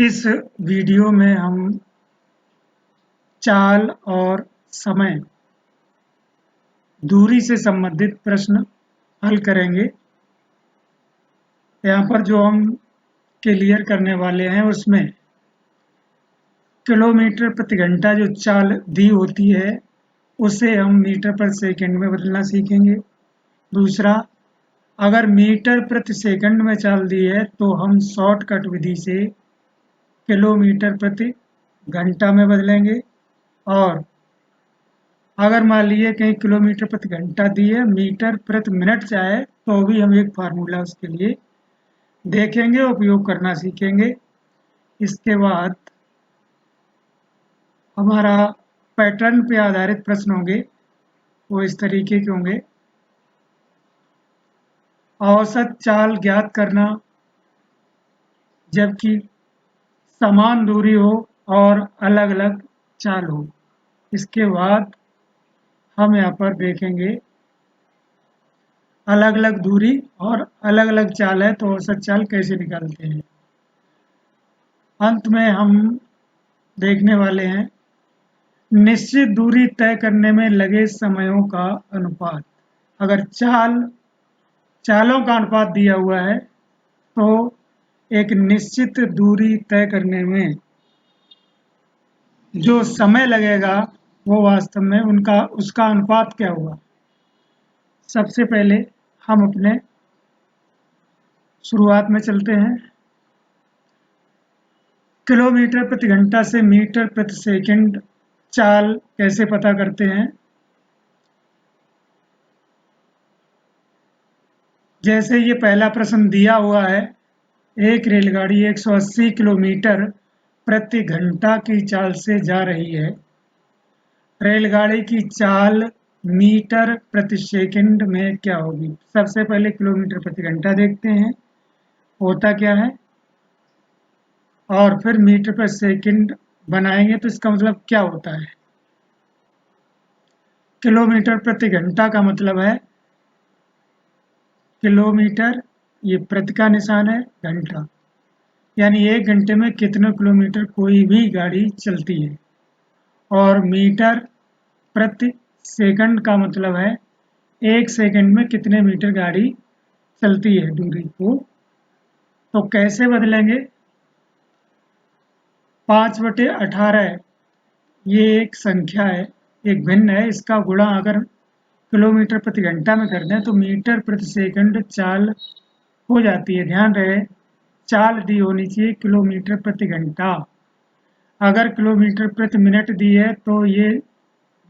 इस वीडियो में हम चाल और समय दूरी से संबंधित प्रश्न हल करेंगे। यहाँ पर जो हम क्लियर करने वाले हैं उसमें किलोमीटर प्रति घंटा जो चाल दी होती है उसे हम मीटर प्रति सेकंड में बदलना सीखेंगे। दूसरा, अगर मीटर प्रति सेकंड में चाल दी है तो हम शॉर्टकट विधि से किलोमीटर प्रति घंटा में बदलेंगे। और अगर मान लीजिए कहीं किलोमीटर प्रति घंटा दी है, मीटर प्रति मिनट चाहे तो भी हम एक फार्मूला उसके लिए देखेंगे, उपयोग करना सीखेंगे। इसके बाद हमारा पैटर्न पे आधारित प्रश्न होंगे, वो इस तरीके के होंगे। औसत चाल ज्ञात करना जबकि समान दूरी हो और अलग अलग चाल हो। इसके बाद हम यहाँ पर देखेंगे अलग अलग दूरी और अलग अलग चाल है तो औसत चाल कैसे निकालते हैं। अंत में हम देखने वाले हैं निश्चित दूरी तय करने में लगे समयों का अनुपात। अगर चालों का अनुपात दिया हुआ है तो एक निश्चित दूरी तय करने में जो समय लगेगा वो वास्तव में उसका अनुपात क्या होगा। सबसे पहले हम अपने शुरुआत में चलते हैं। किलोमीटर प्रति घंटा से मीटर प्रति सेकंड चाल कैसे पता करते हैं। जैसे ये पहला प्रश्न दिया हुआ है, एक रेलगाड़ी 180 किलोमीटर प्रति घंटा की चाल से जा रही है। रेलगाड़ी की चाल मीटर प्रति सेकंड में क्या होगी। सबसे पहले किलोमीटर प्रति घंटा देखते हैं होता क्या है, और फिर मीटर प्रति सेकंड बनाएंगे तो इसका मतलब क्या होता है। किलोमीटर प्रति घंटा का मतलब है किलोमीटर, ये प्रति का निशान है, घंटा यानी एक घंटे में कितने किलोमीटर कोई भी गाड़ी चलती है। और मीटर प्रति सेकंड का मतलब है एक सेकंड में कितने मीटर गाड़ी चलती है दूरी को। तो कैसे बदलेंगे, 5/18 ये एक संख्या है, एक भिन्न है, इसका गुणा अगर किलोमीटर प्रति घंटा में कर दें तो मीटर प्रति सेकंड चाल हो जाती है। ध्यान रहे चाल दी होनी चाहिए किलोमीटर प्रति घंटा। अगर किलोमीटर प्रति मिनट दी है तो ये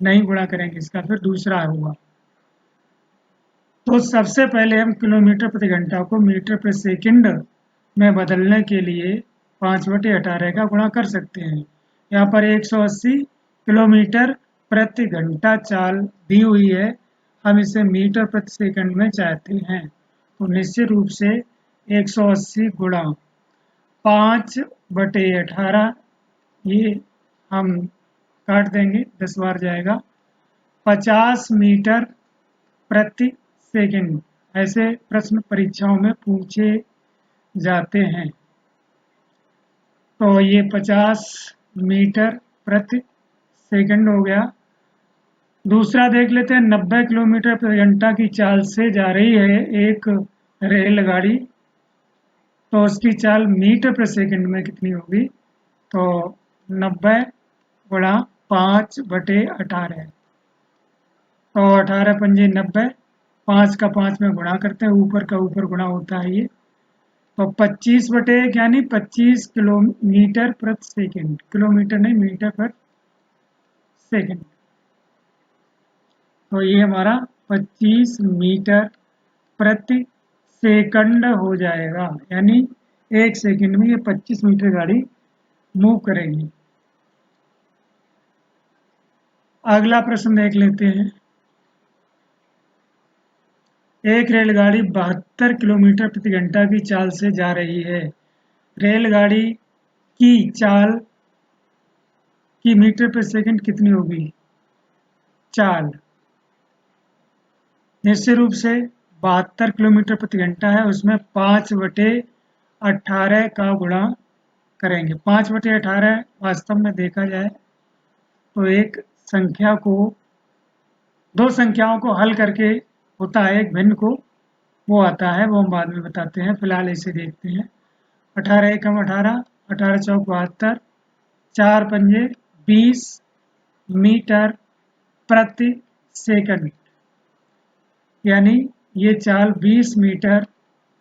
नहीं गुणा करेंगे, इसका फिर दूसरा होगा। तो सबसे पहले हम किलोमीटर प्रति घंटा को मीटर प्रति सेकंड में बदलने के लिए 5/18 का गुणा कर सकते हैं। यहाँ पर 180 किलोमीटर प्रति घंटा चाल दी हुई है, हम इसे मीटर प्रति सेकंड में चाहते हैं तो निश्चित रूप से 180 गुणा 5/18 ये हम काट देंगे, 10 बार जाएगा, 50 मीटर प्रति सेकंड। ऐसे प्रश्न परीक्षाओं में पूछे जाते हैं। तो ये 50 मीटर प्रति सेकंड हो गया। दूसरा देख लेते हैं, 90 किलोमीटर प्रति घंटा की चाल से जा रही है एक रेलगाड़ी, तो उसकी चाल मीटर प्रति सेकंड में कितनी होगी। तो 90 गुणा 5/18, तो 18 पंजे 90, 5 का 5 में गुणा करते हैं, ऊपर का ऊपर गुणा होता है ये, तो 25/1 यानी 25 किलोमीटर प्रति सेकंड, किलोमीटर नहीं मीटर प्रति सेकंड। तो ये हमारा 25 मीटर प्रति सेकंड हो जाएगा, यानी एक सेकंड में ये 25 मीटर गाड़ी मूव करेगी। अगला प्रश्न देख लेते हैं, एक रेलगाड़ी 72 किलोमीटर प्रति घंटा की चाल से जा रही है। रेलगाड़ी की चाल की मीटर प्रति सेकंड कितनी होगी। चाल निश्चित रूप से 72 किलोमीटर प्रति घंटा है, उसमें 5/18 का गुणा करेंगे। 5/18 वास्तव में देखा जाए तो एक संख्या को, दो संख्याओं को हल करके होता है एक भिन्न को, वो आता है, वो हम बाद में बताते हैं। फिलहाल इसे देखते हैं। 18 एकम 18, 18 चौक 72, 4 पंजे 20 मीटर प्रति सेकंड, यानी ये चाल 20 मीटर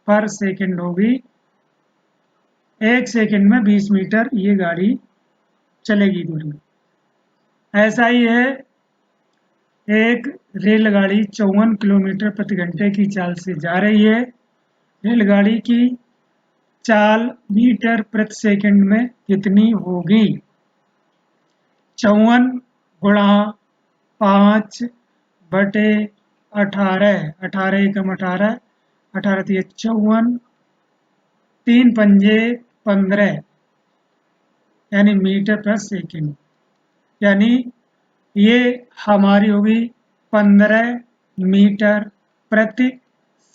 पर सेकंड होगी। एक सेकंड में 20 मीटर ये गाड़ी चलेगी दूरी। ऐसा ही है एक रेलगाड़ी 54 किलोमीटर प्रति घंटे की चाल से जा रही है। रेलगाड़ी की चाल मीटर प्रति सेकंड में कितनी होगी? 54 गुणा 5/18, 18 एकम 18, 18 तिया 54, 3 पंजे 15, यानी मीटर प्रति सेकंड, यानी ये हमारी होगी 15 मीटर प्रति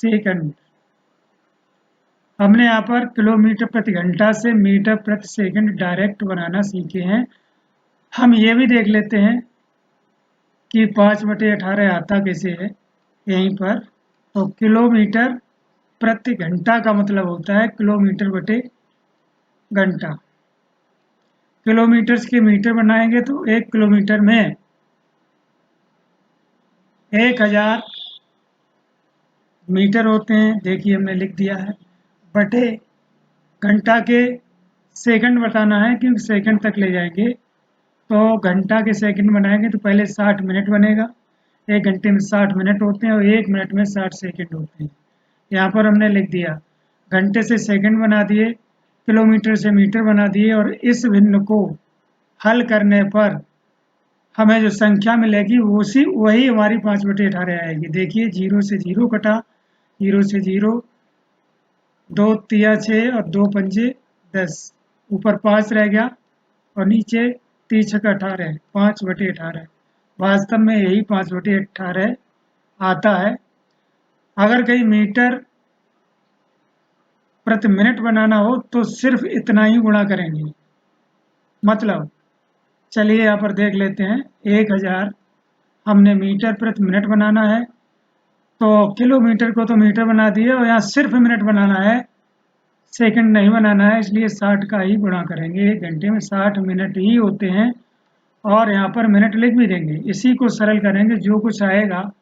सेकंड। हमने यहाँ पर किलोमीटर प्रति घंटा से मीटर प्रति सेकंड डायरेक्ट बनाना सीखे हैं। हम ये भी देख लेते हैं कि 5/18 आता कैसे है यहीं पर। तो किलोमीटर प्रति घंटा का मतलब होता है किलोमीटर बटे घंटा। किलोमीटर के मीटर बनाएंगे तो 1 किलोमीटर में 1000 मीटर होते हैं। देखिए हमने लिख दिया है, बटे घंटा के सेकंड बताना है क्योंकि सेकंड तक ले जाएंगे। तो घंटा के सेकंड बनाएंगे तो पहले 60 मिनट बनेगा। 1 घंटे में 60 मिनट होते हैं और 1 मिनट में 60 सेकंड होते हैं। यहाँ पर हमने लिख दिया, घंटे से सेकंड बना दिए, किलोमीटर से मीटर बना दिए, और इस भिन्न को हल करने पर हमें जो संख्या मिलेगी वही हमारी 5/18 आएगी। देखिए 0 से 0 कटा, 0 से 0, 2 तिया 6 और 2 पंजे 10, ऊपर 5 रह गया और नीचे 3 छक्का 18, 5/18। वास्तव में यही 5/18 आता है। अगर कहीं मीटर प्रति मिनट बनाना हो तो सिर्फ इतना ही गुणा करेंगे। मतलब चलिए यहाँ पर देख लेते हैं, 1000 हमने मीटर प्रति मिनट बनाना है, तो किलोमीटर को तो मीटर बना दिए और यहाँ सिर्फ मिनट बनाना है, सेकंड नहीं बनाना है, इसलिए 60 का ही गुणा करेंगे। 1 घंटे में 60 मिनट ही होते हैं और यहाँ पर मिनट लिख भी देंगे। इसी को सरल करेंगे, जो कुछ आएगा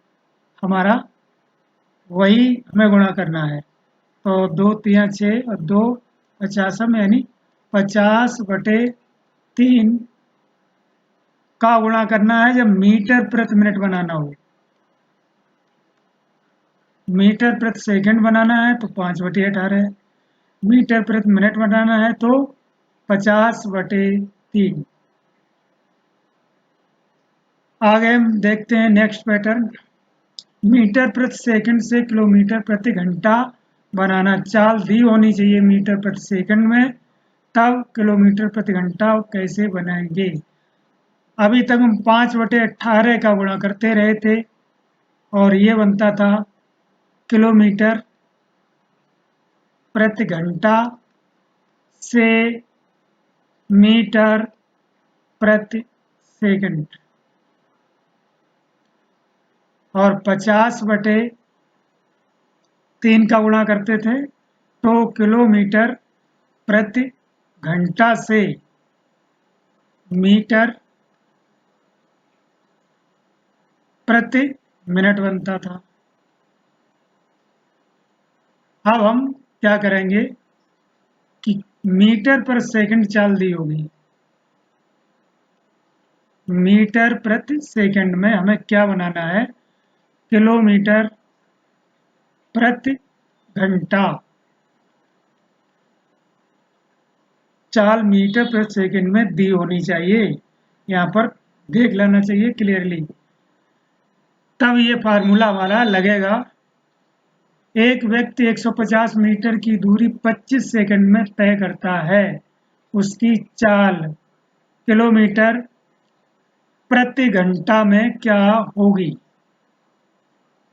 हमारा वही हमें गुणा करना है। तो 2 तिया 6 और 2 50 यानी 50/3 का गुणा करना है जब मीटर प्रति मिनट बनाना हो। मीटर प्रति सेकंड बनाना है तो 5/18, मीटर प्रति मिनट बनाना है तो 50/3। आगे हम देखते हैं नेक्स्ट पैटर्न। मीटर प्रति सेकंड से किलोमीटर प्रति घंटा बनाना। चाल दी होनी चाहिए मीटर प्रति सेकंड में, तब किलोमीटर प्रति घंटा कैसे बनाएंगे। अभी तक हम 5/18 का गुणा करते रहे थे और ये बनता था किलोमीटर प्रति घंटा से मीटर प्रति सेकंड, और 50/3 का गुणा करते थे तो किलोमीटर प्रति घंटा से मीटर प्रति मिनट बनता था। अब हम क्या करेंगे कि मीटर पर सेकंड चाल दी होगी, मीटर प्रति सेकंड में हमें क्या बनाना है, किलोमीटर प्रति घंटा। चाल मीटर प्रति सेकंड में दी होनी चाहिए, यहाँ पर देख लेना चाहिए क्लियरली, तब ये फार्मूला हमारा लगेगा। एक व्यक्ति 150 मीटर की दूरी 25 सेकंड में तय करता है, उसकी चाल किलोमीटर प्रति घंटा में क्या होगी।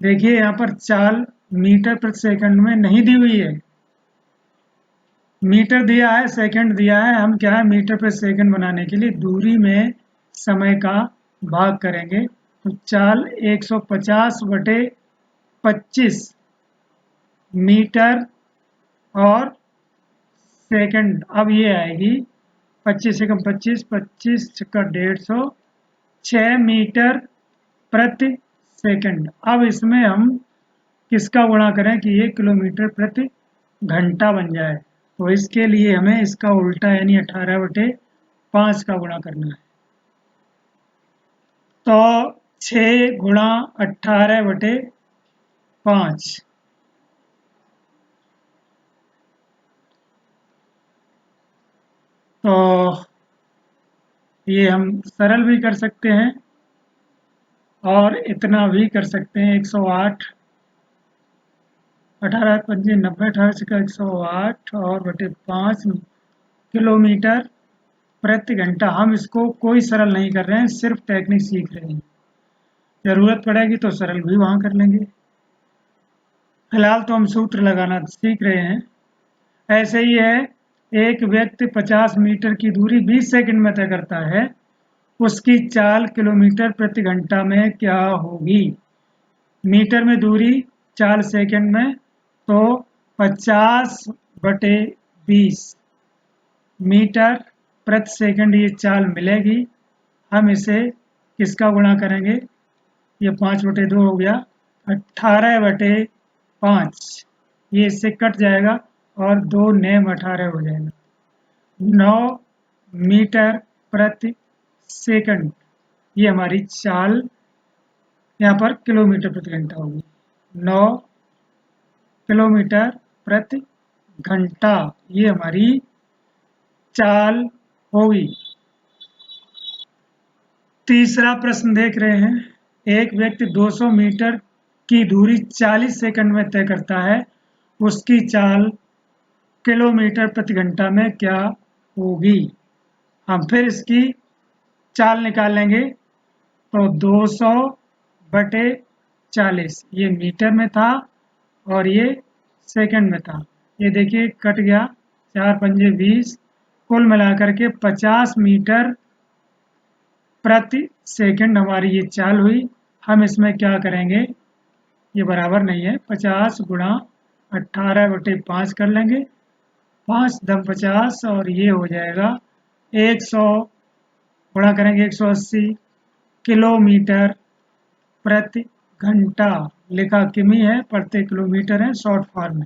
देखिए यहाँ पर चाल मीटर प्रति सेकंड में नहीं दी हुई है, मीटर दिया है, सेकंड दिया है, हम क्या है मीटर पर सेकंड बनाने के लिए दूरी में समय का भाग करेंगे। तो चाल 150 बटे 25 मीटर और सेकंड। अब ये आएगी 25 एकम 25, 25 छक्का 150, 6 मीटर प्रति सेकंड। अब इसमें हम किसका गुणा करें कि ये किलोमीटर प्रति घंटा बन जाए। तो इसके लिए हमें इसका उल्टा यानी 18/5 का गुणा करना है। तो 6 गुणा 18/5, तो ये हम सरल भी कर सकते हैं और इतना भी कर सकते हैं। 108, 18 पंजे 90, 18 से 108 और बटे 5 किलोमीटर प्रति घंटा। हम इसको कोई सरल नहीं कर रहे हैं, सिर्फ टेक्निक सीख रहे हैं। जरूरत पड़ेगी तो सरल भी वहां कर लेंगे। फिलहाल तो हम सूत्र लगाना सीख रहे हैं। ऐसे ही है, एक व्यक्ति 50 मीटर की दूरी 20 सेकंड में तय करता है, उसकी चाल किलोमीटर प्रति घंटा में क्या होगी। मीटर में दूरी, चाल सेकंड में, तो 50/20 मीटर प्रति सेकंड ये चाल मिलेगी। हम इसे किसका गुणा करेंगे, ये 5/2 हो गया, 18/5, ये इससे कट जाएगा और 2 नेम 18 हो जाएगा। 9 मीटर प्रति सेकंड ये हमारी चाल यहाँ पर किलोमीटर प्रति घंटा होगी। 9 किलोमीटर प्रति घंटा ये हमारी चाल होगी। तीसरा प्रश्न देख रहे हैं, एक व्यक्ति 200 मीटर की दूरी 40 सेकंड में तय करता है, उसकी चाल किलोमीटर प्रति घंटा में क्या होगी। हम फिर इसकी चाल निकालेंगे। तो 200/40 ये मीटर में था और ये सेकंड में था। ये देखिए कट गया, 4 पंजे 20, कुल मिलाकर के 50 मीटर प्रति सेकंड हमारी ये चाल हुई। हम इसमें क्या करेंगे, ये बराबर नहीं है, 50 गुणा 18/5 कर लेंगे। 5 दम 50 और ये हो जाएगा 100, गुणा करेंगे 180 किलोमीटर प्रति घंटा। लिखा किमी है, प्रति किलोमीटर है शॉर्ट फॉर्म में।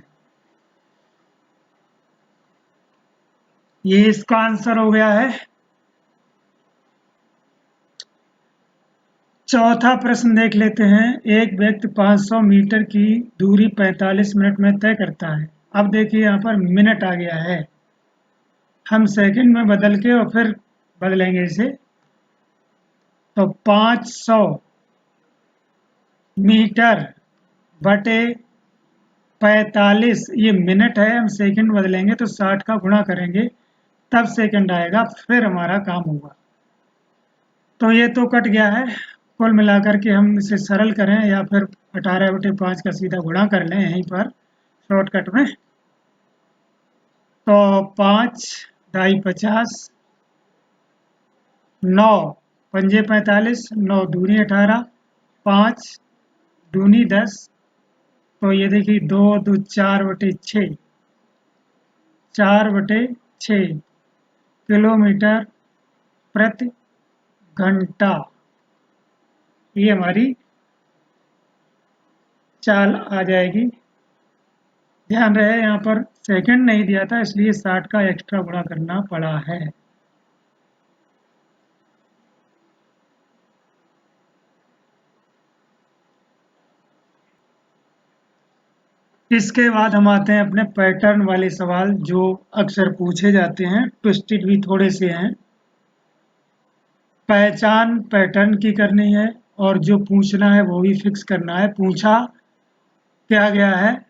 ये इसका आंसर हो गया है। चौथा प्रश्न देख लेते हैं, एक व्यक्ति 500 मीटर की दूरी 45 मिनट में तय करता है। अब देखिए यहाँ पर मिनट आ गया है, हम सेकंड में बदल के और फिर बदलेंगे इसे। तो 500 मीटर बटे 45 ये मिनट है, हम सेकंड बदलेंगे तो 60 का गुणा करेंगे तब सेकंड आएगा, फिर हमारा काम होगा। तो ये तो कट गया है। कुल मिलाकर के हम इसे सरल करें या फिर 18/5 का सीधा गुणा कर लें यहीं पर शॉर्टकट में। तो 5 ढाई 50, 9 पंजे 45, 9 दूनी 18, 5 दूनी 10, तो ये देखिए 2 2 4/6, 4/6 किलोमीटर प्रति घंटा ये हमारी चाल आ जाएगी। ध्यान रहे यहाँ पर सेकंड नहीं दिया था, इसलिए 60 का एक्स्ट्रा गुणा करना पड़ा है। इसके बाद हम आते हैं अपने पैटर्न वाले सवाल जो अक्सर पूछे जाते हैं, ट्विस्टेड भी थोड़े से हैं। पहचान पैटर्न की करनी है और जो पूछना है वो भी फिक्स करना है। पूछा क्या गया है,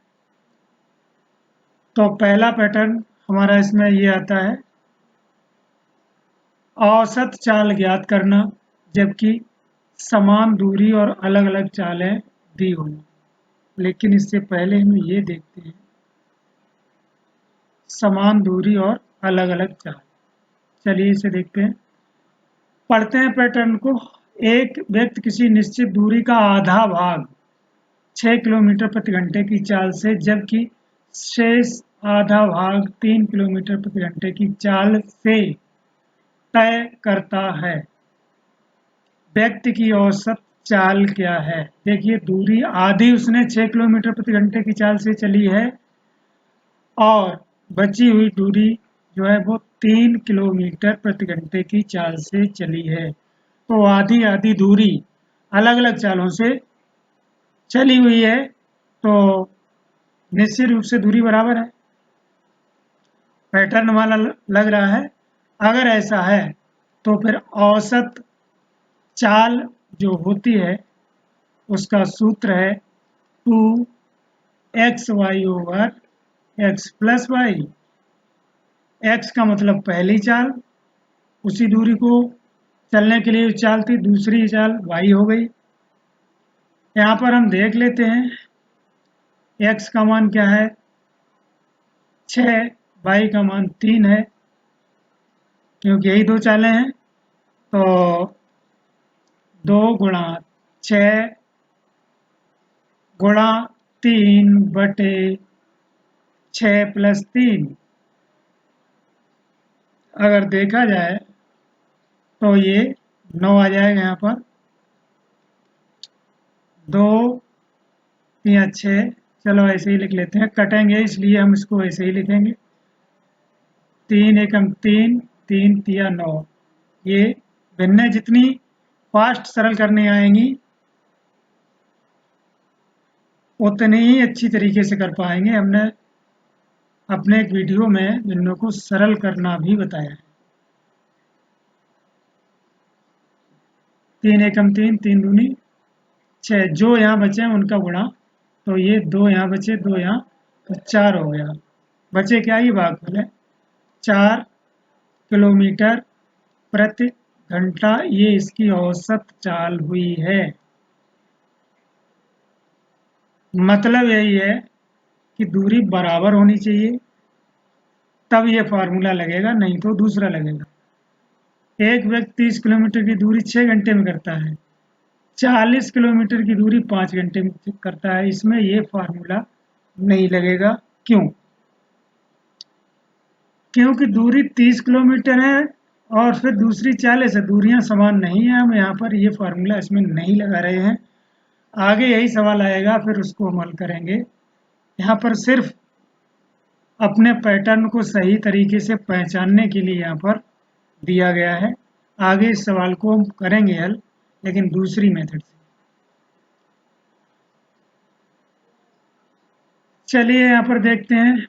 तो पहला पैटर्न हमारा इसमें ये आता है, औसत चाल ज्ञात करना जबकि समान दूरी और अलग अलग चालें दी हों। लेकिन इससे पहले हम ये देखते हैं, समान दूरी और अलग अलग चाल। चलिए इसे देखते हैं, पढ़ते हैं पैटर्न को। एक व्यक्ति किसी निश्चित दूरी का आधा भाग 6 किलोमीटर प्रति घंटे की चाल से, जबकि शेष आधा भाग 3 किलोमीटर प्रति घंटे की चाल से तय करता है। व्यक्ति की औसत चाल क्या है? देखिए, दूरी आधी उसने 6 किलोमीटर प्रति घंटे की चाल से चली है और बची हुई दूरी जो है वो 3 किलोमीटर प्रति घंटे की चाल से चली है। तो आधी आधी दूरी अलग अलग चालों से चली हुई है, तो निश्चित रूप से दूरी बराबर है। पैटर्न वाला लग रहा है। अगर ऐसा है तो फिर औसत चाल जो होती है उसका सूत्र है 2xy/x+y। x का मतलब पहली चाल, उसी दूरी को चलने के लिए चाल थी, दूसरी चाल y हो गई। यहाँ पर हम देख लेते हैं x का मान क्या है 6, y का मान 3 है, क्योंकि यही दो चालें हैं। तो 2 गुणा 6 गुणा 3 बटे 6 + 3। अगर देखा जाए तो ये 9 आ जाएगा। यहाँ पर 2 या 6, चलो ऐसे ही लिख लेते हैं, कटेंगे इसलिए हम इसको ऐसे ही लिखेंगे। 3 एकम 3, 3 तिया 9। ये भिन्न जितनी फास्ट सरल करने आएंगी उतनी ही अच्छी तरीके से कर पाएंगे। हमने अपने एक वीडियो में भिन्नों को सरल करना भी बताया है। 3 एकम 3, 3 दूनी 6, जो यहाँ बचे उनका गुणा, तो ये 2 यहाँ बचे, 2 यहाँ, तो 4 हो गया। बचे क्या, ये भागफल है। 4 किलोमीटर प्रति घंटा ये इसकी औसत चाल हुई है। मतलब यही है कि दूरी बराबर होनी चाहिए, तब ये फार्मूला लगेगा, नहीं तो दूसरा लगेगा। एक व्यक्ति 30 किलोमीटर की दूरी 6 घंटे में करता है, 40 किलोमीटर की दूरी 5 घंटे में करता है। इसमें ये फार्मूला नहीं लगेगा। क्यों? क्योंकि दूरी 30 किलोमीटर है और फिर दूसरी 40 है, दूरियां समान नहीं है। हम यहाँ पर ये फार्मूला इसमें नहीं लगा रहे हैं। आगे यही सवाल आएगा, फिर उसको हम हल करेंगे। यहाँ पर सिर्फ अपने पैटर्न को सही तरीके से पहचानने के लिए यहाँ पर दिया गया है। आगे इस सवाल को हम करेंगे हल, लेकिन दूसरी मेथड से। चलिए यहाँ पर देखते हैं,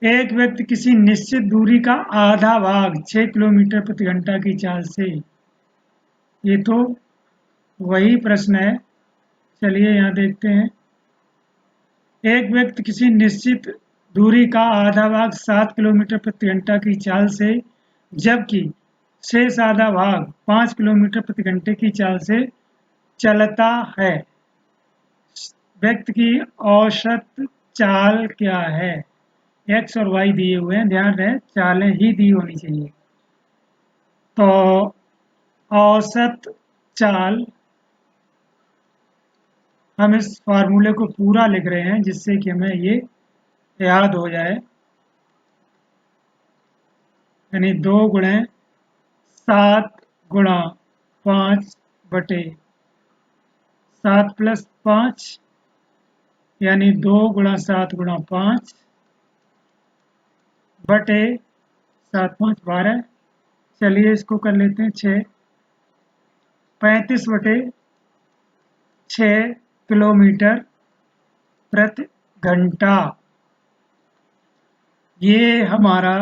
एक व्यक्ति किसी निश्चित दूरी का आधा भाग 6 किलोमीटर प्रति घंटा की चाल से, ये तो वही प्रश्न है। चलिए यहाँ देखते हैं, एक व्यक्ति किसी निश्चित दूरी का आधा भाग 7 किलोमीटर प्रति घंटा की चाल से, जबकि शेष आधा भाग 5 किलोमीटर प्रति घंटे की चाल से चलता है। व्यक्ति की औसत चाल क्या है? x और y दिए हुए हैं, ध्यान रहे चालें ही दी होनी चाहिए। तो औसत चाल, हम इस फार्मूले को पूरा लिख रहे हैं जिससे कि हमें ये याद हो जाए। यानी 2 गुणे 7 गुणा 5 बटे 7 + 5, यानी 2 गुणा 7 गुणा 5 बटे 7 5 12। चलिए इसको कर लेते हैं 6, 35 बटे 6 किलोमीटर प्रति घंटा। ये हमारा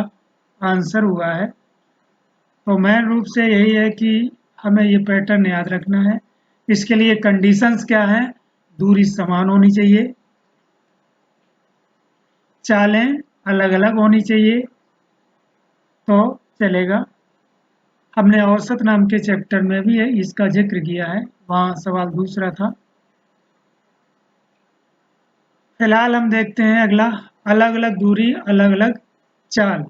आंसर हुआ है। तो मेन रूप से यही है कि हमें ये पैटर्न याद रखना है। इसके लिए कंडीशंस क्या हैं? दूरी समान होनी चाहिए, चालें अलग अलग होनी चाहिए, तो चलेगा। हमने औसत नाम के चैप्टर में भी इसका जिक्र किया है, वहाँ सवाल दूसरा था। फिलहाल हम देखते हैं अगला। अलग अलग दूरी, अलग अलग चाल।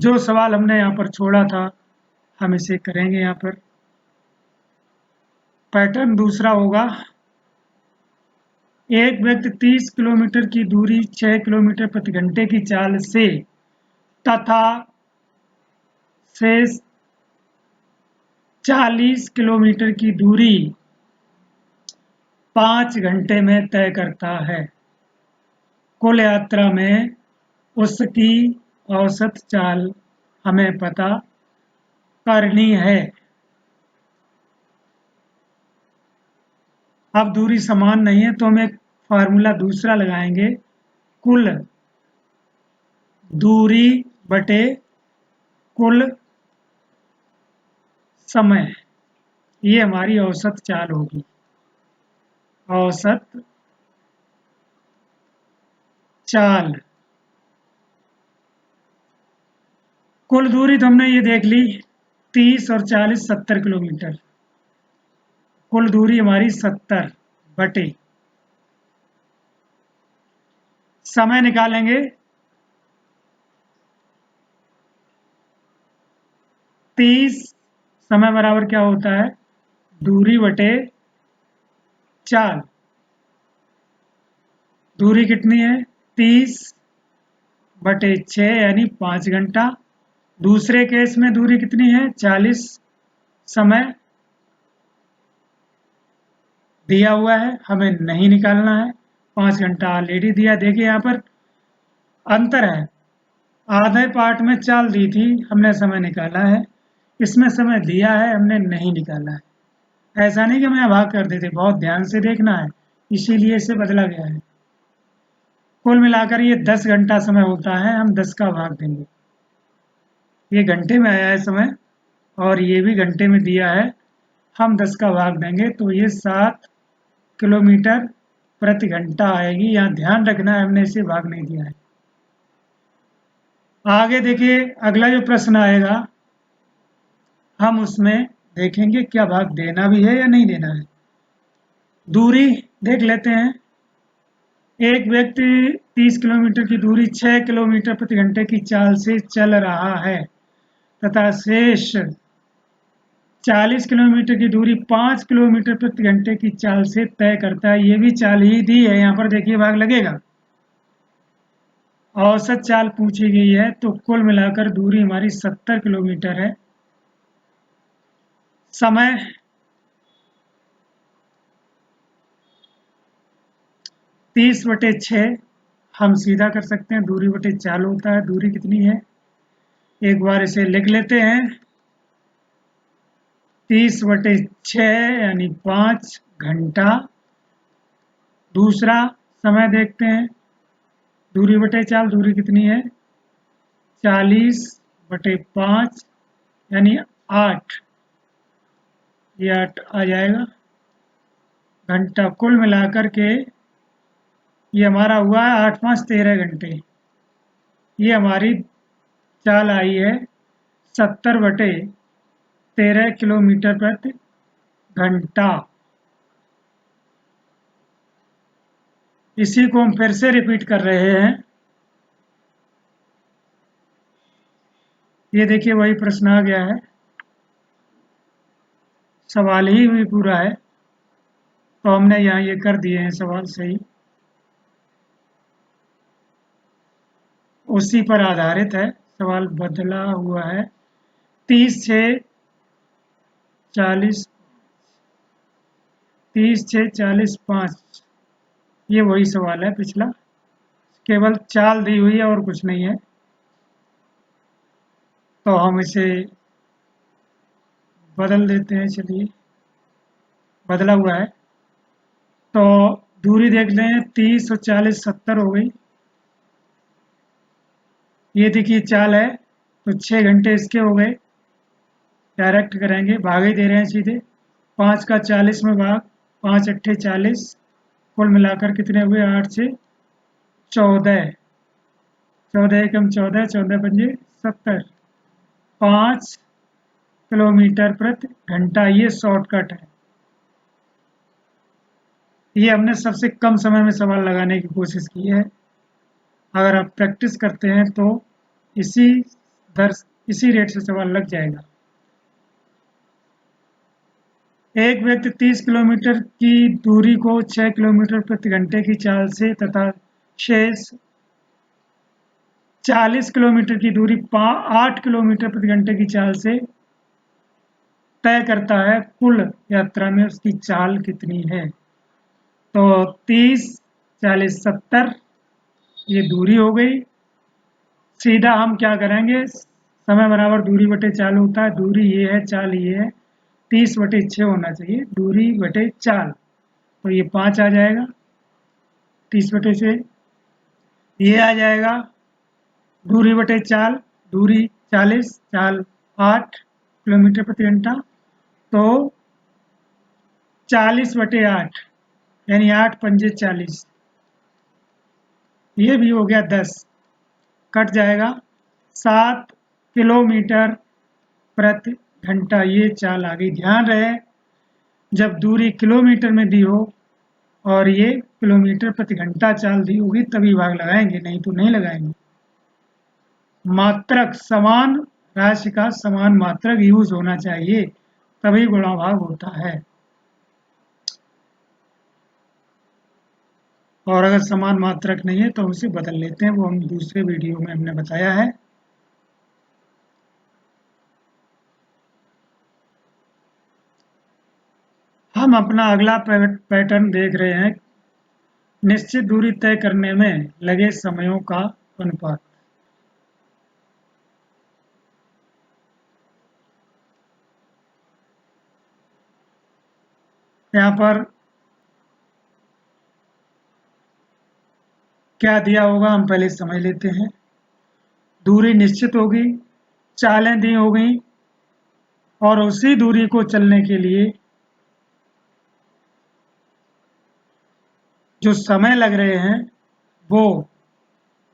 जो सवाल हमने यहाँ पर छोड़ा था हम इसे करेंगे। यहाँ पर पैटर्न दूसरा होगा, एक व्यक्ति 30 किलोमीटर की दूरी 6 किलोमीटर प्रति घंटे की चाल से तथा शेष 40 किलोमीटर की दूरी 5 घंटे में तय करता है। कुल यात्रा में उसकी औसत चाल हमें पता करनी है। अब दूरी समान नहीं है तो हम एक फार्मूला दूसरा लगाएंगे, कुल दूरी बटे कुल समय। ये हमारी औसत चाल होगी। औसत चाल, कुल दूरी तो हमने ये देख ली 30 और 40 70 किलोमीटर। कुल दूरी हमारी 70 बटे समय निकालेंगे 30। समय बराबर क्या होता है, दूरी बटे चाल। दूरी कितनी है 30 बटे 6 यानी 5 घंटा। दूसरे केस में दूरी कितनी है 40। समय दिया हुआ है, हमें नहीं निकालना है। 5 घंटा ऑलरेडी दिया। देखिए यहाँ पर अंतर है, आधे पार्ट में चाल दी थी हमने समय निकाला है, इसमें समय दिया है हमने नहीं निकाला है। ऐसा नहीं कि हमें भाग कर देते, बहुत ध्यान से देखना है, इसीलिए इसे बदला गया है। कुल मिलाकर ये 10 घंटा समय होता है, हम 10 का भाग देंगे। ये घंटे में आया है समय और ये भी घंटे में दिया है, हम 10 का भाग देंगे तो ये 7 किलोमीटर प्रति घंटा आएगी। यहाँ ध्यान रखना है हमने इसे भाग नहीं दिया है। आगे देखिए अगला जो प्रश्न आएगा हम उसमें देखेंगे क्या भाग देना भी है या नहीं देना है। दूरी देख लेते हैं, एक व्यक्ति 30 किलोमीटर की दूरी 6 किलोमीटर प्रति घंटे की चाल से चल रहा है तथा शेष 40 किलोमीटर की दूरी 5 किलोमीटर प्रति घंटे की चाल से तय करता है। ये भी चाल ही दी है, यहाँ पर देखिए भाग लगेगा। औसत चाल पूछी गई है तो कुल मिलाकर दूरी हमारी 70 किलोमीटर है। समय 30 बटे 6 हम सीधा कर सकते हैं, दूरी बटे चाल होता है। दूरी कितनी है एक बार इसे लिख लेते हैं, 30 बटे 6 यानी 5 घंटा। दूसरा समय देखते हैं, दूरी बटे चाल, दूरी कितनी है 40 बटे 5 यानी 8, ये 8 आ जाएगा घंटा। कुल मिलाकर के ये हमारा हुआ है 8 5 13 घंटे। ये हमारी चाल आई है 70 बटे 13 किलोमीटर प्रति घंटा। इसी को हम फिर से रिपीट कर रहे हैं। ये देखिए वही प्रश्न आ गया है, सवाल ही भी पूरा है तो हमने यहाँ ये कर दिए हैं सवाल सही, उसी पर आधारित है सवाल बदला हुआ है। 30 से 40, 30 से 40 5, ये वही सवाल है पिछला, केवल चाल दी हुई है और कुछ नहीं है। तो हम इसे बदल देते हैं, चलिए बदला हुआ है तो दूरी देख लें 30 और 40 70 हो गई। ये देखिए चाल है तो 6 घंटे इसके हो गए, डायरेक्ट करेंगे, भाग ही दे रहे हैं सीधे। 5 का 40 में भाग, 5 अट्ठे 40, कुल मिलाकर कितने हुए 8 से 14, 14 एकम 14, 14 पंजे 70, 5 किलोमीटर प्रति घंटा। ये शॉर्टकट है। ये हमने सबसे कम समय में सवाल लगाने की कोशिश की है। अगर आप प्रैक्टिस करते हैं तो इसी दर इसी रेट से सवाल लग जाएगा। एक व्यक्ति 30 किलोमीटर की दूरी को 6 किलोमीटर प्रति घंटे की चाल से तथा शेष 40 किलोमीटर की दूरी 8 किलोमीटर प्रति घंटे की चाल से तय करता है, कुल यात्रा में उसकी चाल कितनी है। तो 30, 40, 70 ये दूरी हो गई। सीधा हम क्या करेंगे, समय बराबर दूरी बटे चाल होता है, दूरी ये है, चाल ये है, 30/6 होना चाहिए, दूरी बटे चाल, तो ये 5 आ जाएगा। 30/6 ये आ जाएगा, दूरी बटे चाल, दूरी 40, चाल 8 किलोमीटर प्रति घंटा, तो 40/8 यानी 8 पंजे 40, ये भी हो गया 10, कट जाएगा 7 किलोमीटर प्रति घंटा, ये चाल आ गई। ध्यान रहे जब दूरी किलोमीटर में दी हो और ये किलोमीटर प्रति घंटा चाल दी होगी तभी भाग लगाएंगे, नहीं तो नहीं लगाएंगे। मात्रक, समान राशि का समान मात्रक यूज होना चाहिए तभी गुणा भाग होता है। और अगर समान मात्रक नहीं है तो उसे बदल लेते हैं, वो हम दूसरे वीडियो में हमने बताया है। हम अपना अगला पैटर्न देख रहे हैं, निश्चित दूरी तय करने में लगे समयों का अनुपात। यहाँ पर क्या दिया होगा हम पहले समझ लेते हैं। दूरी निश्चित होगी, चालें दी हो गई और उसी दूरी को चलने के लिए जो समय लग रहे हैं वो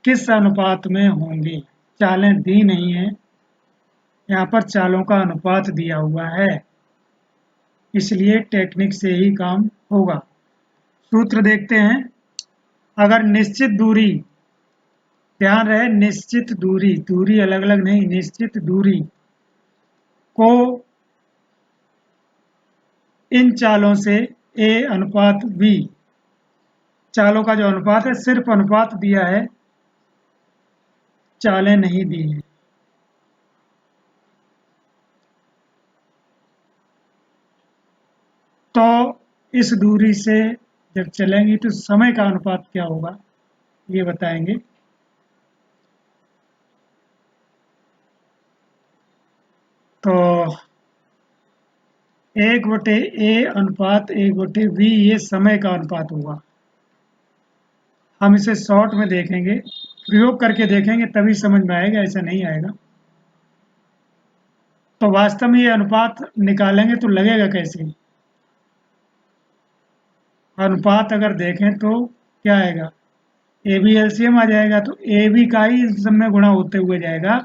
किस अनुपात में होंगे। चालें दी नहीं है, यहाँ पर चालों का अनुपात दिया हुआ है, इसलिए टेक्निक से ही काम होगा। सूत्र देखते हैं। अगर निश्चित दूरी, ध्यान रहे निश्चित दूरी, दूरी अलग अलग नहीं, निश्चित दूरी को इन चालों से A अनुपात B, चालों का जो अनुपात है सिर्फ अनुपात दिया है, चालें नहीं दी हैं। तो इस दूरी से जब चलेंगी तो समय का अनुपात क्या होगा ये बताएंगे। तो 1/A अनुपात 1/V ये समय का अनुपात होगा। हम इसे शॉर्ट में देखेंगे, प्रयोग करके देखेंगे तभी समझ में आएगा, ऐसा नहीं आएगा। तो वास्तव में ये अनुपात निकालेंगे तो लगेगा कैसे। अनुपात अगर देखें तो क्या आएगा, ए बी एलसीएम आ जाएगा, तो ए बी का ही इस सब में गुणा होते हुए जाएगा,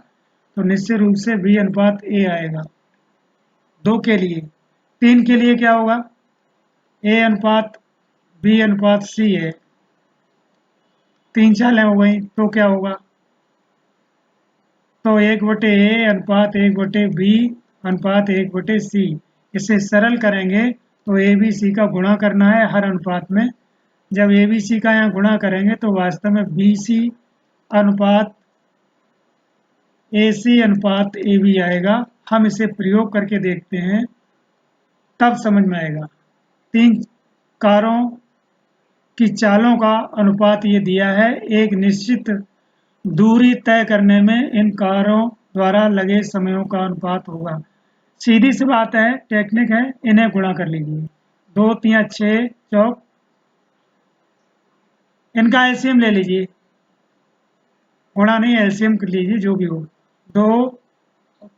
तो निश्चित रूप से बी अनुपात ए आएगा। 2 के लिए, 3 के लिए क्या होगा, ए अनुपात बी अनुपात सी है, 3 चालें हो गई तो क्या होगा, तो 1/A अनुपात 1/B अनुपात 1/C। इसे सरल करेंगे तो ए बी सी का गुणा करना है हर अनुपात में। जब ए बी सी का यहाँ गुणा करेंगे तो वास्तव में बी सी अनुपात ए सी अनुपात ए बी आएगा। हम इसे प्रयोग करके देखते हैं तब समझ में आएगा। 3 कारों की चालों का अनुपात ये दिया है, एक निश्चित दूरी तय करने में इन कारों द्वारा लगे समयों का अनुपात होगा। सीधी सी बात है, टेक्निक है, इन्हें गुणा कर लीजिए। 2 3 6 चौक, इनका एलसीएम ले लीजिए, गुणा नहीं एलसीएम कर लीजिए जो भी हो। 2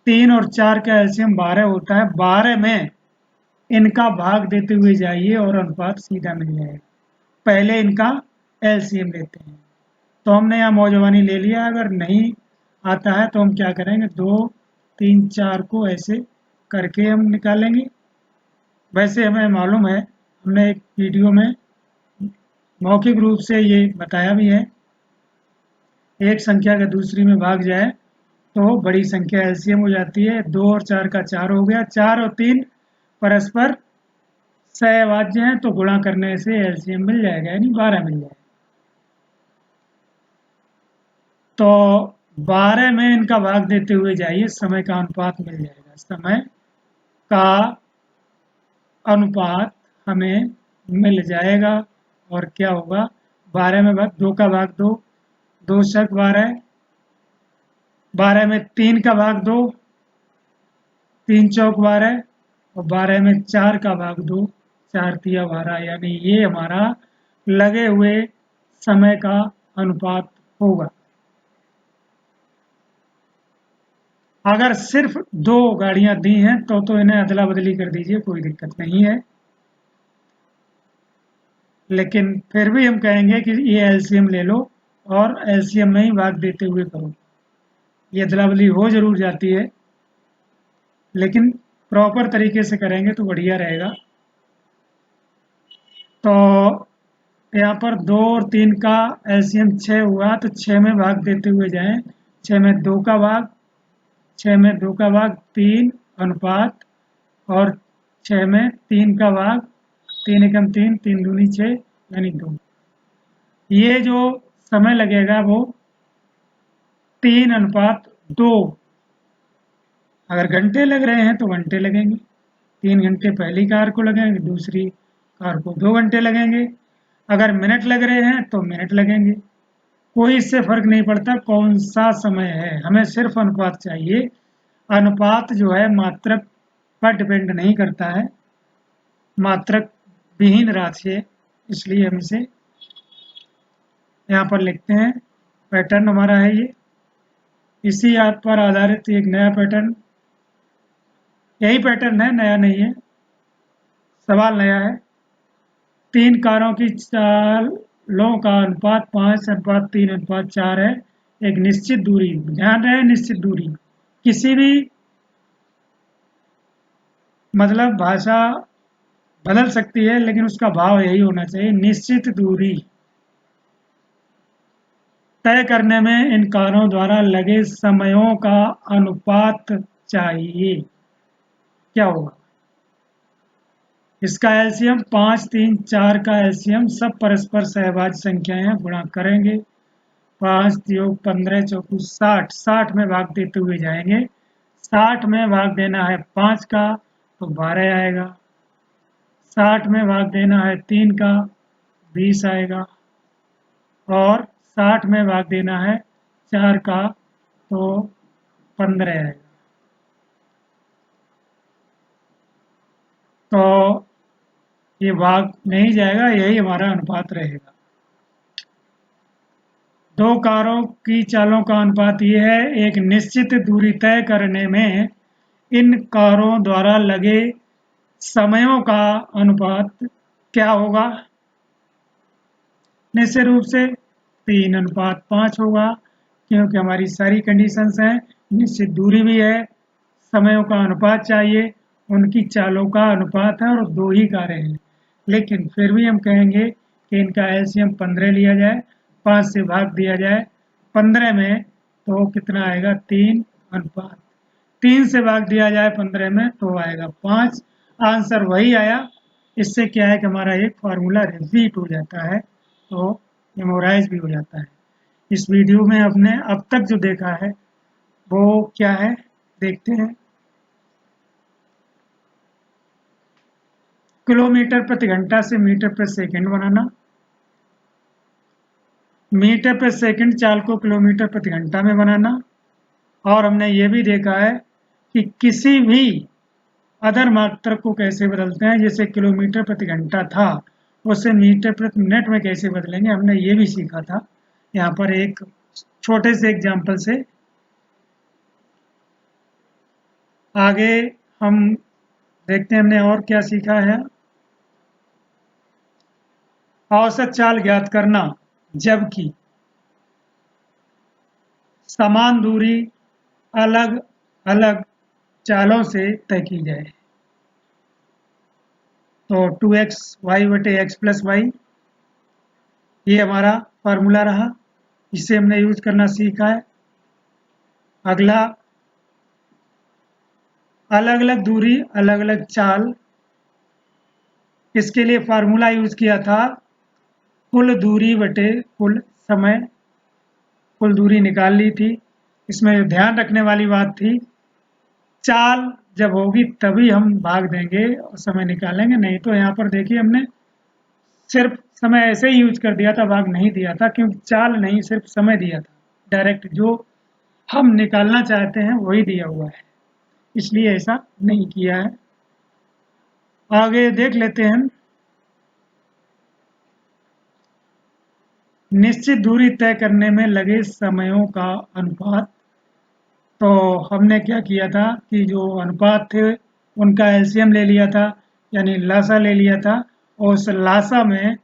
3 और 4 का एलसीएम 12 होता है, 12 में इनका भाग देते हुए जाइए और अनुपात सीधा मिल जाएगा। पहले इनका एलसीएम लेते हैं। तो हमने यहाँ मौजवानी ले लिया, अगर नहीं आता है तो हम क्या करेंगे, 2 3 4 को ऐसे करके हम निकालेंगे। वैसे हमें मालूम है, हमने एक वीडियो में मौखिक रूप से ये बताया भी है, एक संख्या का दूसरी में भाग जाए तो बड़ी संख्या एलसीएम हो जाती है। 2 और 4 का 4 हो गया, 4 और 3 परस्पर सहवाज्य हैं तो गुणा करने से एलसीएम मिल जाएगा, यानी 12 मिल जाएगा। तो 12 में इनका भाग देते हुए जाइए, समय का अनुपात मिल जाएगा। समय का अनुपात हमें मिल जाएगा और क्या होगा, 12 में भाग 2 का भाग 2, 2 शक 12, 12 में 3 का भाग 2, 3 चौक 12 और 12 में 4 का भाग 2, 4 तिया 12, यानी ये हमारा लगे हुए समय का अनुपात होगा। अगर सिर्फ 2 गाड़ियां दी हैं तो इन्हें अदला बदली कर दीजिए, कोई दिक्कत नहीं है। लेकिन फिर भी हम कहेंगे कि ये एलसीएम ले लो और एलसीएम में ही भाग देते हुए करो। ये अदला बदली हो जरूर जाती है, लेकिन प्रॉपर तरीके से करेंगे तो बढ़िया रहेगा। तो यहाँ पर 2 और 3 का एलसीएम 6 हुआ, तो 6 में भाग देते हुए जाएं। 6 में 2 का भाग, 6 में 2 का भाग 3 अनुपात, और 6 में 3 का भाग, 3 एकम 3, 3 दूनी 6 यानी 2। ये जो समय लगेगा वो 3:2। अगर घंटे लग रहे हैं तो घंटे लगेंगे, 3 घंटे पहली कार को लगेंगे, दूसरी कार को 2 घंटे लगेंगे। अगर मिनट लग रहे हैं तो मिनट लगेंगे। कोई इससे फर्क नहीं पड़ता कौन सा समय है, हमें सिर्फ अनुपात चाहिए। अनुपात जो है मात्रक पर डिपेंड नहीं करता है, मात्रक विहीन राशि है, इसलिए हम इसे यहाँ पर लिखते हैं। पैटर्न हमारा है ये, इसी आप पर आधारित एक नया पैटर्न, यही पैटर्न है, नया नहीं है, सवाल नया है। 3 कारों की चालों का अनुपात 5:3:4 है। एक निश्चित दूरी, ध्यान रहे निश्चित दूरी, किसी भी मतलब भाषा बदल सकती है लेकिन उसका भाव यही होना चाहिए, निश्चित दूरी तय करने में इन कारों द्वारा लगे समयों का अनुपात चाहिए। क्या होगा इसका एलसीएम? 5, 3, 4 का एलसीएम, सब परस्पर सहभाज्य संख्याएं हैं, गुणा करेंगे। 5 योग 15 चौकू 60, 60 में भाग देते हुए जाएंगे। 60 में भाग देना है 5 का तो 12 आएगा, 60 में भाग देना है 3 का 20 आएगा, और 60 में भाग देना है 4 का तो 15 आएगा। तो ये भाग नहीं जाएगा, यही हमारा अनुपात रहेगा। 2 कारों की चालों का अनुपात ये है, एक निश्चित दूरी तय करने में इन कारों द्वारा लगे समयों का अनुपात क्या होगा? निश्चित रूप से 3:5 होगा, क्योंकि हमारी सारी कंडीशंस हैं, निश्चित दूरी भी है, समयों का अनुपात चाहिए, उनकी चालों का अनुपात है और 2 ही कारें हैं। लेकिन फिर भी हम कहेंगे कि इनका एलसीएम 15 लिया जाए, 5 से भाग दिया जाए 15 में, तो कितना आएगा? 3:5। 3 से भाग दिया जाए 15 में तो आएगा 5। आंसर वही आया। इससे क्या है कि हमारा एक फार्मूला रिपीट हो जाता है, तो मेमोराइज भी हो जाता है। इस वीडियो में हमने अब तक जो देखा है वो क्या है, देखते हैं। किलोमीटर प्रति घंटा से मीटर प्रति सेकंड बनाना, मीटर प्रति सेकंड चाल को किलोमीटर प्रति घंटा में बनाना, और हमने ये भी देखा है कि किसी भी अदर मात्रक को कैसे बदलते हैं, जैसे किलोमीटर प्रति घंटा था उसे मीटर प्रति मिनट में कैसे बदलेंगे, हमने ये भी सीखा था। यहाँ पर एक छोटे से एग्जाम्पल से आगे हम देखते हैं हमने और क्या सीखा है। औसत चाल ज्ञात करना, जबकि समान दूरी अलग अलग चालों से तय की जाए। तो 2x y/x + y ये हमारा फार्मूला रहा, इसे हमने यूज करना सीखा है। अगला, अलग अलग दूरी अलग अलग चाल। इसके लिए फार्मूला यूज किया था कुल दूरी बटे कुल समय। कुल दूरी निकाल ली थी। इसमें ध्यान रखने वाली बात थी, चाल जब होगी तभी हम भाग देंगे और समय निकालेंगे, नहीं तो यहाँ पर देखिए हमने सिर्फ समय ऐसे ही यूज कर दिया था, भाग नहीं दिया था, क्योंकि चाल नहीं सिर्फ समय दिया था। डायरेक्ट जो हम निकालना चाहते हैं वही दिया हुआ है, इसलिए ऐसा नहीं किया है। आगे देख लेते हैं। निश्चित दूरी तय करने में लगे समयों का अनुपात। तो हमने क्या किया था कि जो अनुपात थे उनका एलसीएम ले लिया था, यानी लासा ले लिया था, और उस लासा में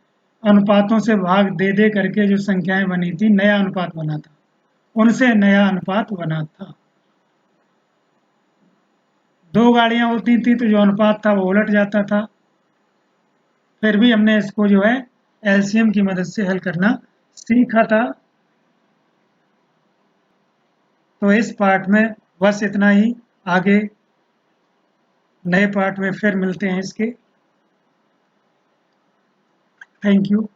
अनुपातों से भाग दे दे करके जो संख्याएं बनी थी नया अनुपात बना था, उनसे नया अनुपात बना था। दो गाड़ियां होती थी तो जो अनुपात था वो उलट जाता था। फिर भी हमने इसको जो है एलसीएम की मदद से हल करना सीखा था। तो इस पार्ट में बस इतना ही। आगे नए पार्ट में फिर मिलते हैं इसके। Thank you.